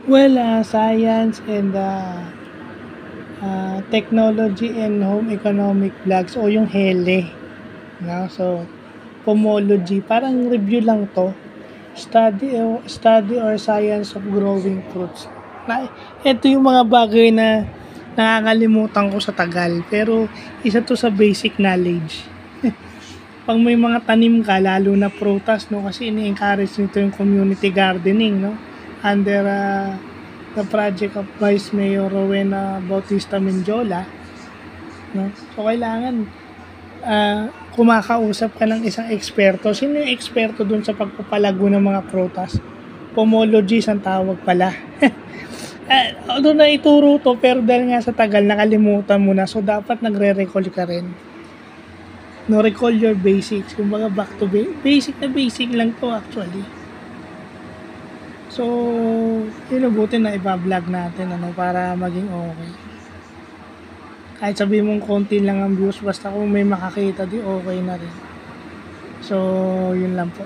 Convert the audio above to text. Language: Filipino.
Well, science and technology and home economic vlogs o yung HELE, no? So, pomology, parang review lang 'to. Study or science of growing fruits. Na ito yung mga bagay na nakakalimutan ko sa tagal, pero isa 'to sa basic knowledge. 'Pag may mga tanim ka, lalo na prutas, 'no, kasi ini-encourage nito yung community gardening, 'no, under the project of Vice Mayor Rowena Bautista Mendiola, 'no. So kailangan kumakausap ka ng isang eksperto. Sino yung eksperto dun sa pagpapalago ng mga prutas? Pomologist ang tawag pala. Although na ituro to, pero dahil nga sa tagal nakalimutan mo na, so dapat nagre-recall ka rin. No, recall your basics. Kumbaga back to basic na basic lang to actually. So, yun, buti na iba-vlog natin, ano, para maging okay. Kahit sabihin mong konti lang ang views, basta kung may makakita, di okay na rin. So, yun lang po.